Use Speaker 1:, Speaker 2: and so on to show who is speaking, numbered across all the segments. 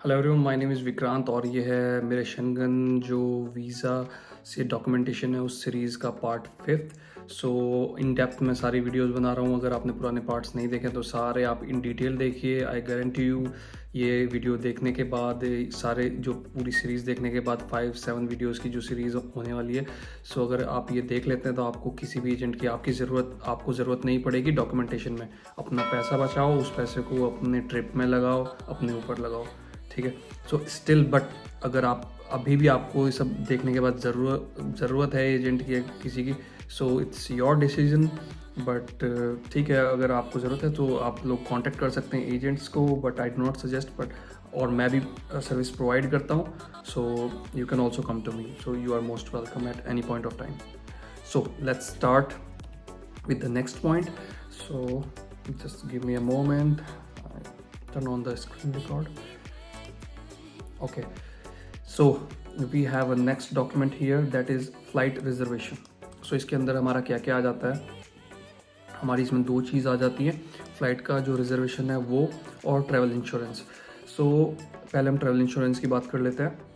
Speaker 1: Hello everyone, my name is Vikrant और ये है मेरे शंगन जो वीज़ा से डॉक्यूमेंटेशन है उस सीरीज़ का पार्ट 5। सो इन डेप्थ मैं सारी वीडियोस बना रहा हूँ। अगर आपने पुराने पार्ट्स नहीं देखे तो सारे आप इन डिटेल देखिए। आई गारंटी यू ये वीडियो देखने के बाद सारे जो पूरी सीरीज़ देखने के बाद 5-7 वीडियोस की जो सीरीज़ होने वाली है, सो अगर आप ये देख लेते हैं तो आपको किसी भी एजेंट की आपको ज़रूरत नहीं पड़ेगी डॉक्यूमेंटेशन में। अपना पैसा बचाओ, उस पैसे को अपने ट्रिप में लगाओ, अपने ऊपर लगाओ, ठीक है। सो स्टिल बट अगर आप अभी भी आपको ये सब देखने के बाद ज़रूरत है एजेंट की किसी की, so it's your decision. But ठीक है, अगर आपको ज़रूरत है तो आप लोग कांटेक्ट कर सकते हैं एजेंट्स को, but I do not suggest. But और मैं भी सर्विस प्रोवाइड करता हूँ, so you can also come to me, so you are most welcome at any point of time. So let's start with the next point. So just give me a moment. I turn on the screen record. Okay, so we have a next document here, that is flight reservation. So इसके अंदर हमारा क्या क्या आ जाता है, हमारी इसमें दो चीज़ आ जाती है, फ़्लाइट का जो रिजर्वेशन है वो और ट्रैवल इंश्योरेंस। सो पहले हम ट्रैवल इंश्योरेंस की बात कर लेते हैं।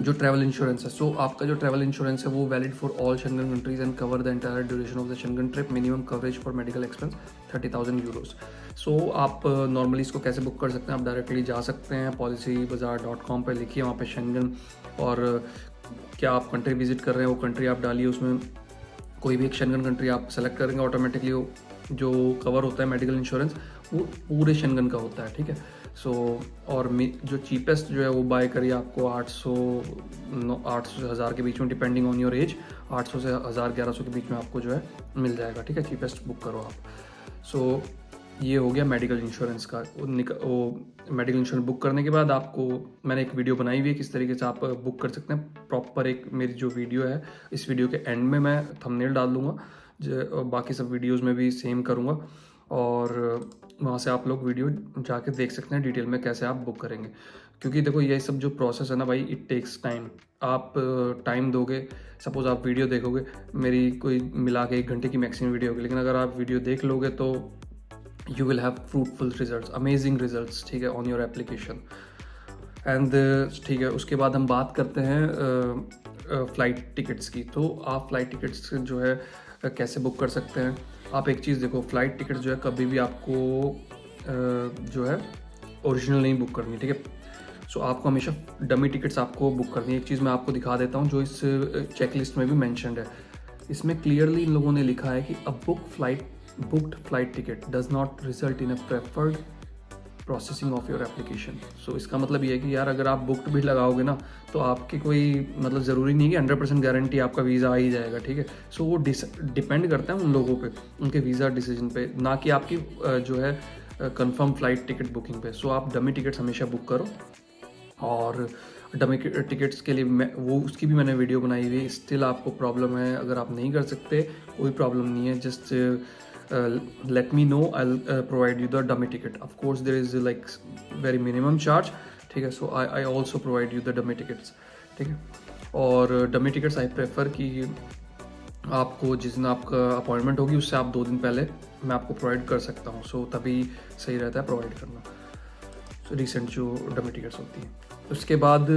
Speaker 1: जो ट्रैवल इंश्योरेंस है, सो आपका जो ट्रैवल इंश्योरेंस है वो valid for all Schengen countries and cover the entire duration of the Schengen trip. Minimum coverage for medical expense 30,000 euros. So आप नॉर्मली इसको कैसे बुक कर सकते हैं, आप डायरेक्टली जा सकते हैं policybazaar.com पे, लिखिए वहाँ पे शेंगन और क्या आप कंट्री विजिट कर रहे हैं वो कंट्री आप डालिए, उसमें कोई भी एक शेंगन कंट्री आप सेलेक्ट करेंगे, ऑटोमेटिकली जो कवर होता है मेडिकल इंश्योरेंस वो पूरे शेंगन का होता है, ठीक है। सो और जो चीपेस्ट जो है वो बाय करिए, आपको 800 से 1000 के बीच में, डिपेंडिंग ऑन योर एज, 800 से 1100 के बीच में आपको जो है मिल जाएगा, ठीक है। चीपेस्ट बुक करो आप। सो ये हो गया मेडिकल इंश्योरेंस का। वो मेडिकल इंश्योरेंस बुक करने के बाद आपको मैंने एक वीडियो बनाई हुई है किस तरीके से आप बुक कर सकते हैं प्रॉपर। एक मेरी जो वीडियो है, इस वीडियो के एंड में मैं थंबनेल डाल दूंगा, जो बाकी सब वीडियोस में भी सेम करूंगा, और वहाँ से आप लोग वीडियो जाके देख सकते हैं डिटेल में कैसे आप बुक करेंगे। क्योंकि देखो ये सब जो प्रोसेस है ना भाई, इट टेक्स टाइम। आप टाइम दोगे, सपोज आप वीडियो देखोगे, मेरी कोई मिला के 1 घंटे की मैक्सिमम वीडियो होगी, लेकिन अगर आप वीडियो देख लोगे तो you will have fruitful results, amazing results, ठीक है, on your application and ठीक है। उसके बाद हम बात करते हैं फ़्लाइट टिकट्स की। तो आप फ़्लाइट टिकट्स जो है कैसे बुक कर सकते हैं। आप एक चीज़ देखो, फ़्लाइट टिकट जो है कभी भी आपको जो है ओरिजिनल नहीं बुक करनी, ठीक है। सो आपको हमेशा डमी टिकट्स आपको बुक करनी है। एक चीज़ मैं आपको दिखा देता हूँ जो इस चेकलिस्ट में भी मैंशनड है। इसमें क्लियरली इन लोगों ने लिखा है कि अ booked flight ticket does not result in a preferred processing of your application। सो इसका मतलब ये है कि यार अगर आप बुकड भी लगाओगे ना तो आपकी कोई मतलब ज़रूरी नहीं है कि 100% गारंटी आपका वीज़ा आ ही जाएगा, ठीक है। सो वो डिपेंड करता है उन लोगों पे, उनके वीज़ा डिसीजन पे, ना कि आपकी जो है कंफर्म फ्लाइट टिकट बुकिंग पे। सो आप डमी टिकट्स हमेशा बुक करो। और डमी टिकट्स के लिए वो उसकी भी मैंने वीडियो बनाई हुई है। स्टिल आपको प्रॉब्लम है, अगर आप नहीं कर सकते कोई प्रॉब्लम नहीं है, just let me know, I'll provide you the dummy ticket. Of course there is like very minimum charge, ठीक है। So I also provide you the dummy tickets, ठीक है। और dummy tickets I prefer कि आपको जिस दिन आपका अपॉइंटमेंट होगी उससे आप 2 दिन पहले मैं आपको प्रोवाइड कर सकता हूँ। सो तभी सही रहता है प्रोवाइड करना, सो रिसेंट जो डमी टिकट्स होती है। उसके बाद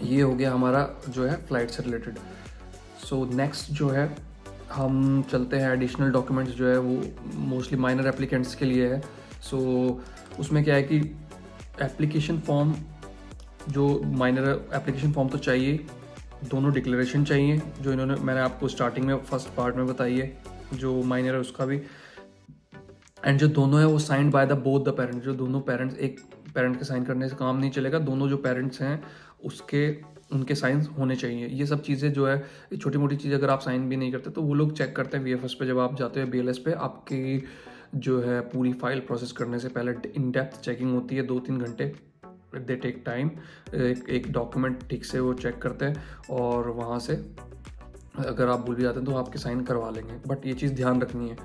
Speaker 1: ये हो गया हमारा जो है फ्लाइट से रिलेटेड। सो नेक्स्ट जो है हम चलते हैं एडिशनल डॉक्यूमेंट्स, जो है वो मोस्टली माइनर एप्लीकेंट्स के लिए है। सो उसमें क्या है कि एप्लीकेशन फॉर्म, जो माइनर एप्लीकेशन फॉर्म तो चाहिए, दोनों डिक्लेरेशन चाहिए जो मैंने आपको स्टार्टिंग में फर्स्ट पार्ट में बताई है, जो माइनर है उसका भी, एंड जो दोनों है वो signed by the both the parents. जो दोनों पेरेंट्स, एक पेरेंट के साइन करने से काम नहीं चलेगा, दोनों जो पेरेंट्स हैं उनके साइंस होने चाहिए। ये सब चीज़ें जो है छोटी मोटी चीज़ें अगर आप साइन भी नहीं करते तो वो लोग चेक करते हैं VFS पे। जब आप जाते हो BLS पे, आपकी जो है पूरी फाइल प्रोसेस करने से पहले इन डेप्थ चेकिंग होती है, 2-3 घंटे, दे टेक टाइम। एक डॉक्यूमेंट ठीक से वो चेक करते हैं और वहाँ से अगर आप भूल भी जाते हैं तो आपके साइन करवा लेंगे, बट ये चीज़ ध्यान रखनी है।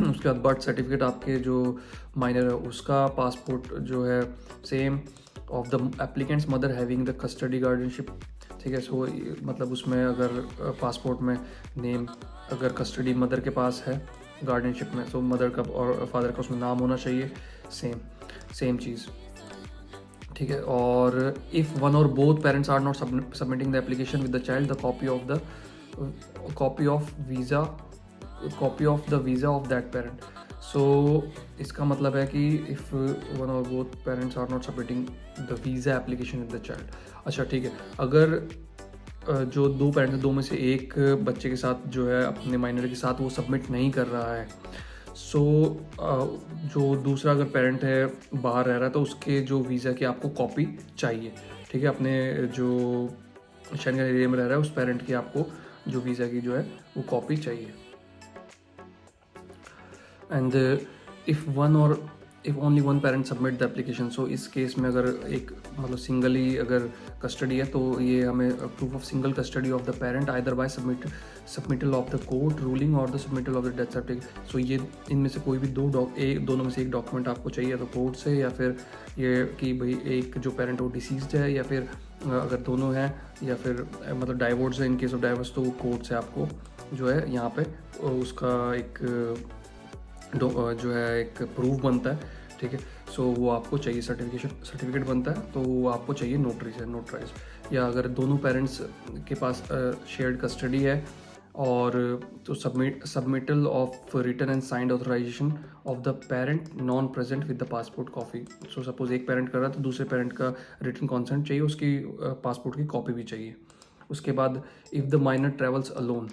Speaker 1: उसके बाद बर्थ सर्टिफिकेट आपके जो माइनर है उसका, पासपोर्ट जो है same of the applicants mother having the custody guardianship, ठीक है। सो मतलब उसमें अगर पासपोर्ट में नेम अगर कस्टडी मदर के पास है गार्डियनशिप में, तो मदर का और फादर का उसमें नाम होना चाहिए सेम चीज़। ठीक है। और if one or both parents are not submitting the application with the child, the copy of the visa of that parent. So इसका मतलब है कि if one or both parents are not submitting the visa application with the child. अच्छा ठीक है, अगर जो दो पेरेंट्स हैं, दो में से एक बच्चे के साथ जो है अपने माइनर के साथ वो सबमिट नहीं कर रहा है, सो जो दूसरा अगर पेरेंट है बाहर रह रहा है तो उसके जो वीज़ा की आपको कॉपी चाहिए। ठीक है, अपने जो शेंगन एरिया में रह रहा है उस पेरेंट की आपको जो वीज़ा की जो है वो कॉपी चाहिए। And if only one parent submit the application, so इस केस में अगर एक मतलब सिंगली अगर कस्टडी है तो ये हमें proof of single custody of the parent either by submittal of the court ruling or the submittal of the death certificate. So ये इनमें से कोई भी दोनों में से एक डॉक्यूमेंट आपको चाहिए, तो कोर्ट से या फिर ये कि भाई एक जो पेरेंट वो डिसीज्ड है, या फिर अगर दोनों हैं, या फिर मतलब डाइवोर्स है। इन केस ऑफ डाइवोर्स तो कोर्ट से आपको जो है यहाँ पे उसका एक जो है एक प्रूफ बनता है। ठीक है, सो वो आपको चाहिए, सर्टिफिकेट बनता है, तो वो आपको चाहिए नोटराइज। या अगर दोनों पेरेंट्स के पास शेयर्ड कस्टडी है और तो submittal of written and signed authorisation of the parent non present with the passport copy. So suppose एक पेरेंट कर रहा है तो दूसरे पेरेंट का रिटन कॉन्सेंट चाहिए, उसकी पासपोर्ट की कॉपी भी चाहिए। उसके बाद if the minor travels alone,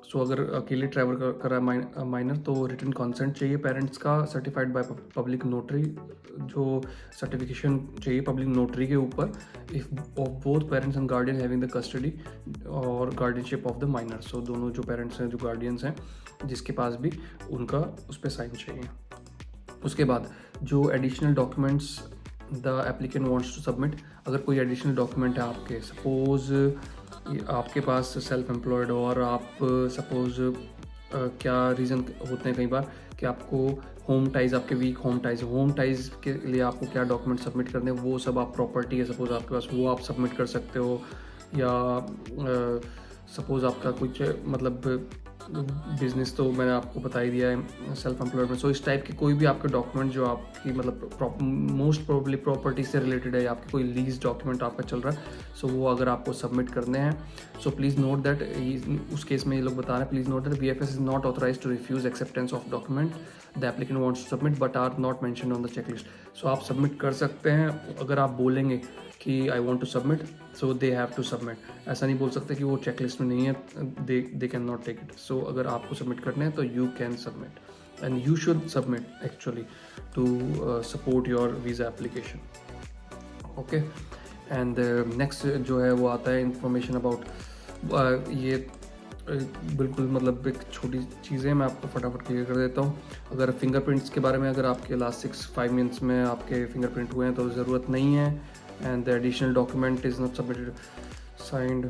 Speaker 1: so अगर अकेले ट्रैवल कर रहा है माइनर तो रिटन कॉन्सेंट चाहिए पेरेंट्स का सर्टिफाइड बाय पब्लिक नोटरी, जो सर्टिफिकेशन चाहिए पब्लिक नोटरी के ऊपर। If of both parents and guardian having the custody or guardianship of the minor, so दोनों जो पेरेंट्स हैं जो गार्डियंस हैं जिसके पास भी उनका उस पर साइन चाहिए। उसके बाद जो additional documents the applicant wants to submit, अगर कोई एडिशनल डॉक्यूमेंट है आपके, सपोज आपके पास सेल्फ एम्प्लॉयड हो और आप सपोज क्या रीज़न होते हैं कई बार कि आपको होम टाइज़, आपके वीक होम टाइज़ के लिए आपको क्या डॉक्यूमेंट सबमिट करने हैं, वो सब आप प्रॉपर्टी है सपोज आपके पास, वो आप सबमिट कर सकते हो। या सपोज़ आपका कुछ मतलब बिजनेस तो मैंने आपको बता ही दिया है, सेल्फ एम्प्लॉयमेंट। सो इस टाइप के कोई भी आपके डॉक्यूमेंट जो आपकी मतलब मोस्ट प्रोबेबली प्रॉपर्टी से रिलेटेड है, आपके कोई लीज डॉक्यूमेंट आपका चल रहा है, सो वो अगर आपको सबमिट करने हैं, सो प्लीज़ नोट दैट उस केस में ये लोग बता रहे हैं, please note that VFS is not authorize to refuse acceptance of document the applicant wants to submit but are not mention on the checklist. So आप सबमिट कर सकते हैं अगर आप बोलेंगे कि I want to submit, so they have to submit. ऐसा नहीं बोल सकते कि वो चेकलिस्ट में नहीं है, they can not take it. So अगर आपको सबमिट करने हैं तो you can submit and you should submit actually to support your visa application. Okay, and next जो है वो आता है इंफॉर्मेशन अबाउट ये बिल्कुल मतलब एक छोटी चीज़ें मैं आपको फटाफट क्लियर कर देता हूँ। अगर फिंगरप्रिंट्स के बारे में, अगर आपके लास्ट 6-5 मिनट्स में आपके फिंगरप्रिंट हुए हैं तो ज़रूरत नहीं है। And the additional document is not submitted signed,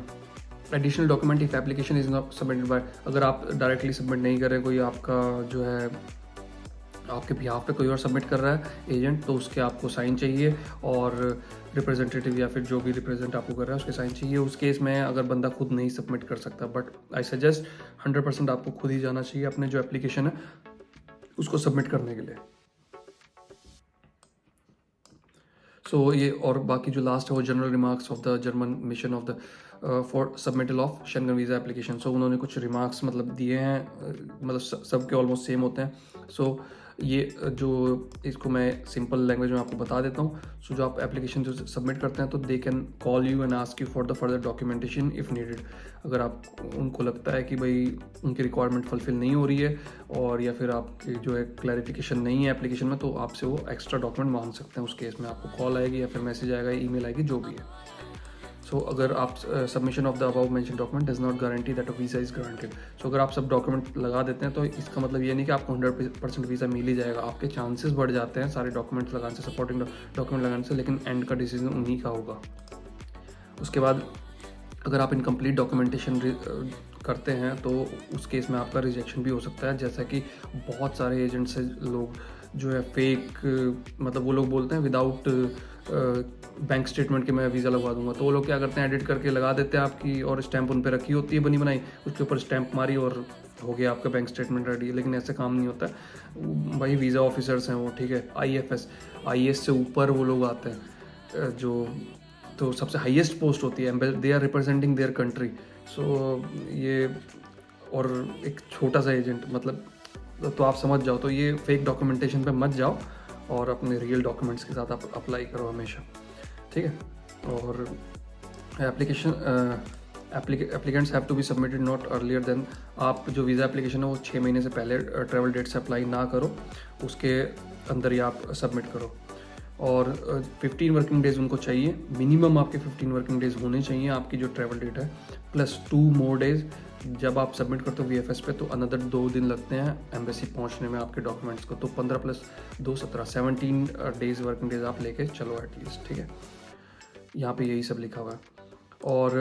Speaker 1: additional document if application is not submitted by, अगर आप डायरेक्टली सबमिट नहीं कर रहे, कोई आपका जो है आपके बिहाफ पे कोई और सबमिट कर रहा है एजेंट, तो उसके आपको साइन चाहिए और रिप्रेजेंटेटिव या फिर जो भी रिप्रेजेंट आपको कर रहा है उसके साइन चाहिए। उस केस में अगर बंदा खुद नहीं सबमिट कर सकता, बट आई सजेस्ट 100% आपको खुद ही जाना चाहिए अपने जो एप्लीकेशन है उसको सबमिट करने के लिए। सो ये और बाकी जो लास्ट है वो general remarks of the German mission of the for submittal of Schengen visa application. So उन्होंने कुछ रिमार्क्स मतलब दिए हैं, मतलब सबके ऑलमोस्ट सेम होते हैं। सो ये जो इसको मैं सिंपल लैंग्वेज में आपको बता देता हूँ। सो जो आप एप्लीकेशन जो सबमिट करते हैं तो they can call you and ask you for the further documentation if needed. अगर आप उनको लगता है कि भाई उनकी रिक्वायरमेंट फुलफिल नहीं हो रही है और या फिर आपकी जो है क्लैरिफिकेशन नहीं है एप्लीकेशन में, तो आपसे वो एक्स्ट्रा डॉक्यूमेंट मांग सकते हैं। उस केस में आपको कॉल आएगी या फिर मैसेज आएगा, ईमेल आएगी, जो भी है। सो अगर आप submission of the above mention document does not guarantee that a visa is guaranteed. So अगर आप सब डॉक्यूमेंट लगा देते हैं तो इसका मतलब ये नहीं कि आपको 100% वीज़ा मिल ही जाएगा, आपके चांसेस बढ़ जाते हैं सारे डॉक्यूमेंट्स लगाने से, सपोर्टिंग डॉक्यूमेंट लगाने से, लेकिन एंड का डिसीजन उन्हीं का होगा। उसके बाद अगर आप इनकम्प्लीट डॉक्यूमेंटेशन करते हैं तो उस केस में आपका रिजेक्शन भी हो सकता है। जैसा कि बहुत सारे एजेंट से लोग जो है फेक मतलब वो लोग बोलते हैं विदाउट बैंक स्टेटमेंट के मैं वीज़ा लगवा दूंगा, तो वो लोग क्या करते हैं एडिट करके लगा देते हैं आपकी और स्टैंप उन पर रखी होती है बनी बनाई, उसके ऊपर स्टैंप मारी और हो गया आपका बैंक स्टेटमेंट रेडी। लेकिन ऐसे काम नहीं होता है भाई, वीज़ा ऑफिसर्स हैं वो, ठीक है, IFS IAS से ऊपर वो लोग आते हैं, जो तो सबसे हाईएस्ट पोस्ट होती है, they are representing their country. So ये और एक छोटा सा एजेंट मतलब, तो आप समझ जाओ। तो ये फेक डॉक्यूमेंटेशन पे मत जाओ और अपने रियल डॉक्यूमेंट्स के साथ आप अप्लाई करो हमेशा, ठीक है। और applicants have to be submitted not earlier than, आप जो वीज़ा एप्लीकेशन है वो 6 महीने से पहले ट्रैवल डेट से अप्लाई ना करो, उसके अंदर ही आप सबमिट करो। और 15 वर्किंग डेज़ उनको चाहिए, मिनिमम आपके 15 वर्किंग डेज़ होने चाहिए आपकी जो ट्रैवल डेट है, प्लस 2 मोर डेज़। जब आप सबमिट करते हो VFS पे तो अनदर 2 दिन लगते हैं एम्बेसी पहुंचने में आपके डॉक्यूमेंट्स को, तो 15 + 2 17 17 डेज़ वर्किंग डेज़ आप लेके चलो एटलीस्ट, ठीक है। यहाँ पे यही सब लिखा हुआ है। और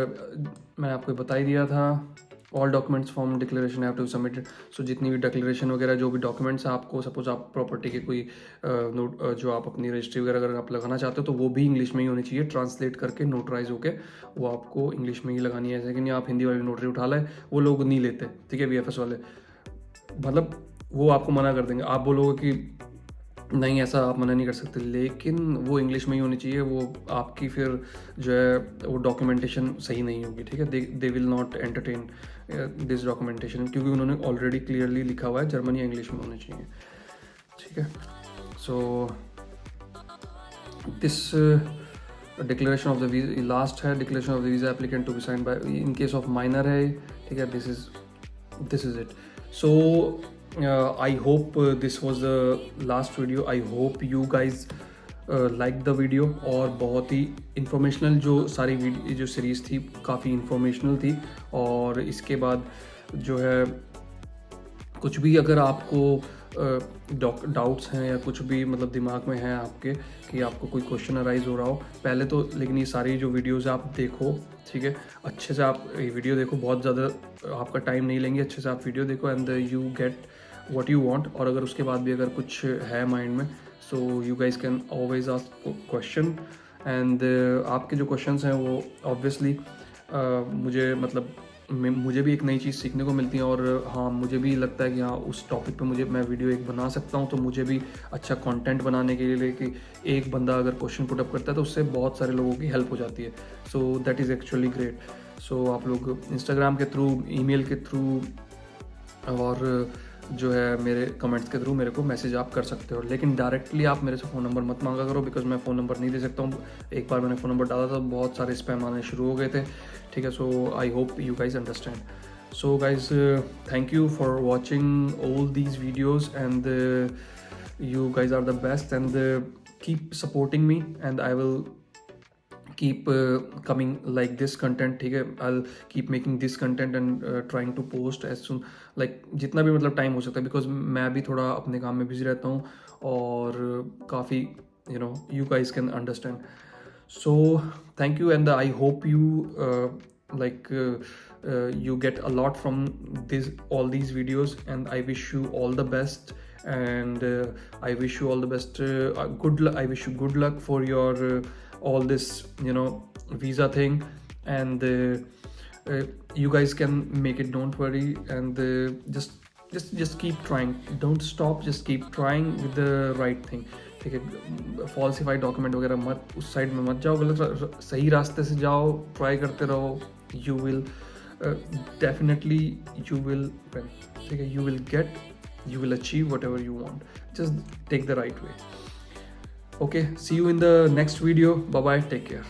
Speaker 1: मैंने आपको बता ही दिया था, all documents form declaration have to submitted. So जितनी भी डिक्लेरेशन वगैरह जो भी डॉक्यूमेंट्स आपको, सपोज आप प्रॉपर्टी के कोई नोट जो आप अपनी रजिस्ट्री वगैरह अगर आप लगाना चाहते हो तो वो भी इंग्लिश में ही होनी चाहिए, ट्रांसलेट करके नोटराइज होके वो आपको इंग्लिश में ही लगानी है। ऐसे कि नहीं आप हिंदी वाली नोटरी उठा लाए, वो लोग नहीं लेते, ठीक है, VFS वाले, मतलब वो आपको मना कर देंगे। आप बोलोगे कि नहीं ऐसा आप मना नहीं कर सकते, लेकिन वो इंग्लिश में ही होनी चाहिए, वो आपकी फिर जो है वो डॉक्यूमेंटेशन सही नहीं होगी, ठीक है। They will not entertain this documentation, क्योंकि उन्होंने ऑलरेडी क्लियरली लिखा हुआ है जर्मनी या इंग्लिश में होनी चाहिए, ठीक है। So this declaration of the visa last है, declaration of the visa applicant to be signed by, in case of minor है, ठीक है। This is it. So I hope this was the last video. I hope you guys like the video, और बहुत ही informational जो सारी जो series थी काफ़ी इंफॉर्मेशनल थी। और इसके बाद जो है कुछ भी अगर आपको डाउट्स हैं या कुछ भी मतलब दिमाग में है आपके कि आपको कोई क्वेश्चन अराइज हो रहा हो, पहले तो लेकिन ये सारी जो वीडियोज़ आप देखो, ठीक है, अच्छे से आप ये वीडियो देखो, बहुत ज़्यादा आपका टाइम नहीं लेंगे, अच्छे से आप वीडियो देखो and you get what you want. और अगर उसके बाद भी अगर कुछ है माइंड में, so you guys can always ask question. And आपके जो क्वेश्चंस हैं वो ऑब्वियसली मुझे मतलब मुझे भी एक नई चीज़ सीखने को मिलती है। और हाँ, मुझे भी लगता है कि हाँ उस टॉपिक पे मैं वीडियो एक बना सकता हूँ, तो मुझे भी अच्छा कंटेंट बनाने के लिए कि एक बंदा अगर क्वेश्चन पुटअप करता है तो उससे बहुत सारे लोगों की हेल्प हो जाती है। So that is actually great. So आप लोग इंस्टाग्राम के थ्रू, ईमेल के थ्रू और जो है मेरे कमेंट्स के थ्रू मेरे को मैसेज आप कर सकते हो, लेकिन डायरेक्टली आप मेरे से फ़ोन नंबर मत मांगा करो, बिकॉज मैं फ़ोन नंबर नहीं दे सकता हूँ। एक बार मैंने फ़ोन नंबर डाला था, बहुत सारे स्पैम आने शुरू हो गए थे, ठीक है। So I hope you guys understand. So guys thank you for watching all these videos and you guys are the best, and keep supporting me and I will keep coming like this content, ठीक है। I'll keep making this content and trying to post as soon like जितना भी मतलब time हो सकता है, because मैं भी थोड़ा अपने काम में बिजी रहता हूँ और काफ़ी you guys can understand. So thank you, and I hope you you get a lot from all these videos, and I wish you all the best. And I wish you all the best. I wish you good luck for your all this visa thing, and you guys can make it. Don't worry, and just keep trying. Don't stop. Just keep trying with the right thing. ठीक है, falsified document वगैरह मत, उस side में मत जाओ, गलत सही रास्ते से जाओ, ट्राई करते रहो, you will definitely you will win, ठीक है। You will get, you will achieve whatever you want. Just take the right way. Okay, see you in the next video. Bye bye, take care.